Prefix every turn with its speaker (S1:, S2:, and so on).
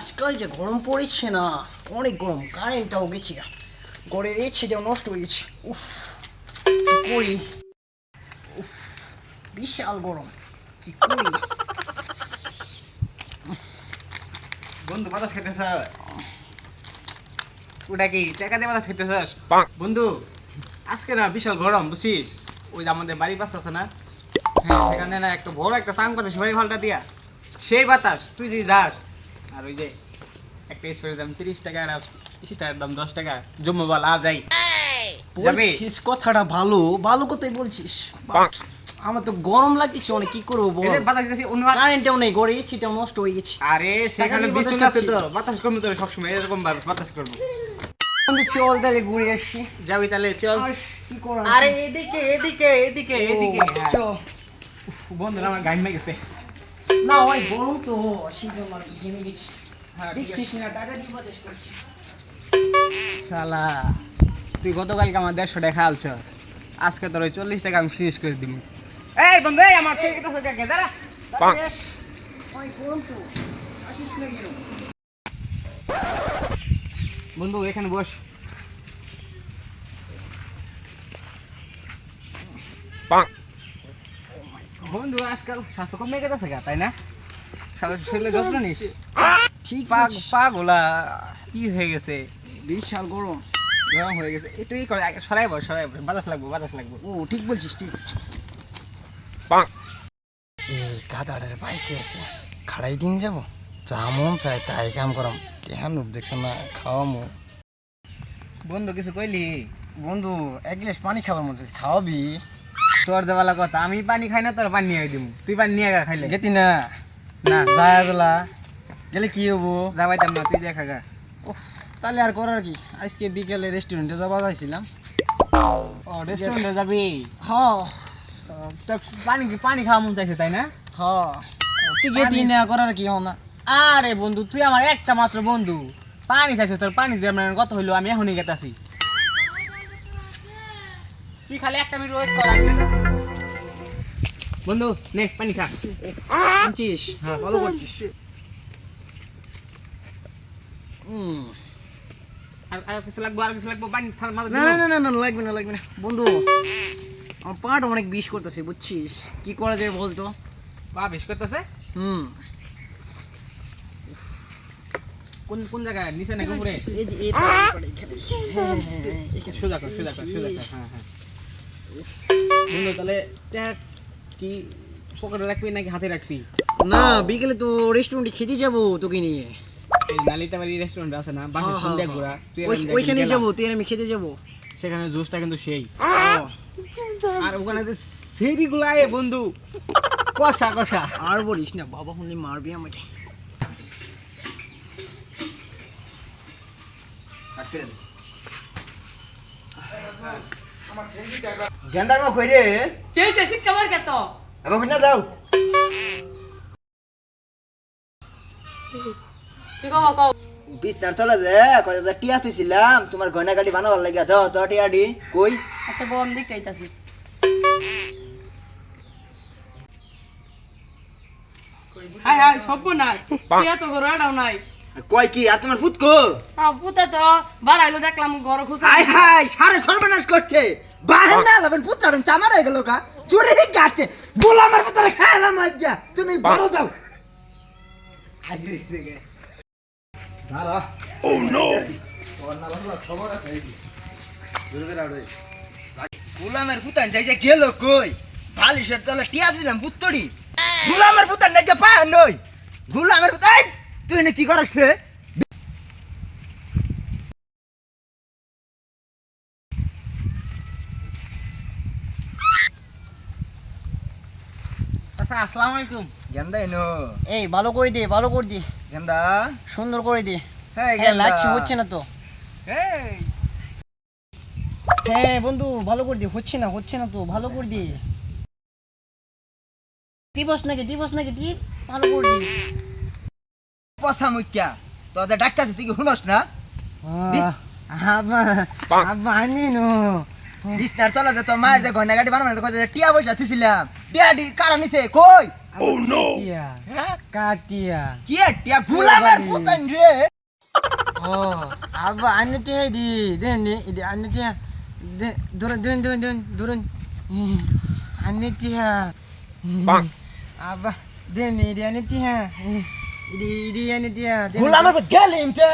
S1: আজকাল যে গরম পড়েছে না, অনেক গরম, কারেন্টটাও গেছে, ঘরের এসিটাও নষ্ট হয়ে গেছে। উফ, কি করি? উফ, বিশাল গরম, কি করি?
S2: বন্ধু বাতাস খাইতেছ? ওটা কি টাকা দিয়ে বাতাস খাইতেছস? বন্ধু আজকে না বিশাল গরম বুঝছিস? ওই যে আমাদের বাড়ির পাশে আছে না, হ্যাঁ সেখানে না একটা বড় একটা চাং পাতা সবাই হলটা দিয়া সেই বাতাস তুই যদি যাস, আর ওই যে একটা স্প্রের দাম 30 টাকা আর স্টারের দাম 10 টাকা, জম্মু বলা যাই যাবে।
S1: বলছিস কথাটা ভালো, ভালো কথাই বলছিস, but আমার তো গরম লাগতেছে অনেক, কি করবো বল?
S2: এদের বাতাস খাইতেছি অন্য
S1: কারেন্টটাও নেই, ঘরে এসিটাও নষ্ট হয়ে গেছে।
S2: আরে সেখানে
S1: টাকা দিয়ে
S2: বিছুন
S1: বাতাস
S2: আছে তো,
S1: খাচ্ছি।
S2: বাতাস করবো তো সবসময় এরকম বাতাস করবো।
S1: বন্ধু চল তাহলে ঘুরে আসি।
S2: যাবি তাহলে চল।
S1: আর কি করার?
S2: আরে এদিকে এদিকে এদিকে এদিকে হ্যাঁ।
S1: চল।
S2: বন্ধু আমার গাইন মে গেছে।
S1: না অনেক গরম তো, শীতল আর কি জমে গেছে।
S2: হ্যাঁ, ঠিক
S1: দেখছিস না টাকা দিয়ে বাতাস করছি।
S2: শালা তুই গতকালকে আমার 150 টাকা আলছ, আজকে তোর ওই 40 টাকা আমি শেষ করে দিব। এই বন্ধু এই আমার থেকে তো টাকা দাঁড়া।
S1: তাহলে অনেক গরম তো, আসিস না কেন?
S2: বন্ধু এখানে বস। বন্ধু আজকাল স্বাস্থ্য কমে গেছে গা, তাই না? শরীরে যত্ন নিস।
S1: ঠিক
S2: পাগলা কি হয়ে গেছে,
S1: বিশাল গরম।
S2: গরম হয়ে গেছে। তুই করে সরাই বস বাতাস লাগবো বাতাস লাগবো।
S1: ও ঠিক বলছিস, ঠিক। এই গাদারের পাইছে আছে, খাড়াই দিন যাবো, যা মন চায় তাই কাম করাম। কেন দেখছ না, খাওয়ামো।
S2: বন্ধু কিছু কইলি?
S1: বন্ধু এক গ্লাস পানি খাবার মন চাই, খাওয়াবি?
S2: তোর দেওয়ালা কথা, আমি পানি খাই না, তোর পানি নিয়ে দিব। তুই পানি নিয়ে গা খাইলে
S1: গেতি না?
S2: না
S1: যায় বেলা গেলে কি হবো?
S2: যাবাইতাম না, তুই দেখা গা।
S1: উফ, তাহলে আর করার কি, আজকে বিকেলে রেস্টুরেন্টে যাওয়া যাইছিলাম।
S2: ও রেস্টুরেন্টে যাবি?
S1: হ
S2: তোর পানি খাওয়া মন চাইছে তাই না?
S1: হ, তুই গেতি না, করার কি হো না?
S2: আরে বন্ধু তুই আমার একটা মাত্র বন্ধু, পানি চাইছে তোর পানি দিয়ে আমার কত হইলো, আমি এখনই গেতাছি। তুই খালি একটা মিনিট ওয়েট কর, আমি গেতাছি। বন্ধু নে পানি খা।
S1: আনছিস?
S2: হ্যাঁ।
S1: ভালো করছিস।
S2: আর কিছু লাগবো, আর কিছু লাগবো? পানি ঠান্ডা মাথা
S1: না
S2: দিবো?
S1: না না না না, লাগবে না লাগবে না বন্ধু, আমার পাটা অনেক বিষ করতেছে বুঝছিস, কি করা যায় বলতো?
S2: পা বেশ করতেছে।
S1: হুম,
S2: কোন কোন জায়গায়, নিচে নাকি উপরে?
S1: এই যে এই পাটা এখানে। হ্যাঁ, হ্যাঁ, হ্যাঁ, এখানে।
S2: সোজা কর সোজা কর সোজা কর, হ্যাঁ হ্যাঁ। বন্ধু তাহলে ট্যাগ কি পকেটে রাখবি নাকি হাতে রাখবি?
S1: না, বিকেলে তো রেস্টুরেন্টে খেতে যাবো তোকে নিয়ে।
S2: এই নালিতাবাড়ি রেস্টুরেন্ট আছে না, বাসের
S1: হ্যাঁ,
S2: সন্ধ্যা
S1: হ্যাঁ,
S2: ঘোরা, তুই
S1: ওইখানে যাবো, তুই আর আমি খেতে যাবো।
S2: সেখানে জুসটা কিন্তু সেই।
S1: ও,
S2: আর ওখানে যে সেরিগুলো আয় বন্ধু, কষা কষা।
S1: আর বলিস না, বাবা শুনলে মারবি আমাকে। গেন্দার মা কই রে?
S3: কে হইছে শিক্ষা মার কেত
S1: আবার কই না যাও।
S3: কি কও কও
S1: বিস্তার তলা যে কয় যে টিয়া ছিলাম তোমার গয়না গাড়ি বানাবার লাগিয়া, দাও তো টিয়াডি কই?
S3: আচ্ছা বউ আমি দেখতে আইতাছি হাই হাই সর্বনাশ তুই এত ঘর আড়াও নাই
S1: কয় কি আর তোমার পুত কো?
S3: পুতা তো বাড়াইলো দেখলাম ঘর খুশা
S1: হাই হাই সারে সর্বনাশ করছে, বাহের না লাবেন পুত্রাম চামার হয়ে গেল কা, চুরি গাছে গোলামের পুত্রে খাইলাম আজ্ঞা, তুমি ঘর যাও। দাঁড়া। ও নো, খবর আছে এই গোলামের পুতান যাই যে গেল কই? বালিশের তলে টিয়া ছিলাম পুত্তরি, গোলামের পুতান নাই যে পায় নই, গোলামের পুতান তুই না কি করিস রে?
S2: আচ্ছা আসসালামু আলাইকুম।
S1: গেন্দা এনো,
S3: এই ভালো করে দে ভালো করে দি
S1: গেন্দা
S3: সুন্দর করে দি
S1: হ্যাঁ
S3: হ্যাঁ
S1: গেন্দা
S3: লাগছে হচ্ছে না তো
S2: এই
S3: হ্যাঁ বন্ধু ভালো করে দি হচ্ছে না তো ভালো করে দি দিবস নাকি দি ভালো করে দি
S1: পসা মুখ্যা তোদের ডাক্তার তুই কি শুনস না?
S3: আনি নো
S1: বিস্তার তলা যে তোর মায়ের যে গয়না গাড়ি বানানো কয় যে টিয়া পয়সা দিছিলাম, টিয়া ডি কারা নিছে কই?
S4: টিয়া
S1: হ্যাঁ
S4: কাটিয়া
S1: কি টিয়া গুলামের পুতান রে
S4: ও আব্বা আনে টিয়া দি দেন ইদি আনে টিয়া ধরুন আনে টিয়া আব্বা দেন ইদি আনে টিয়া ইদি আনে টিয়া
S1: গুলামের গেলিম তে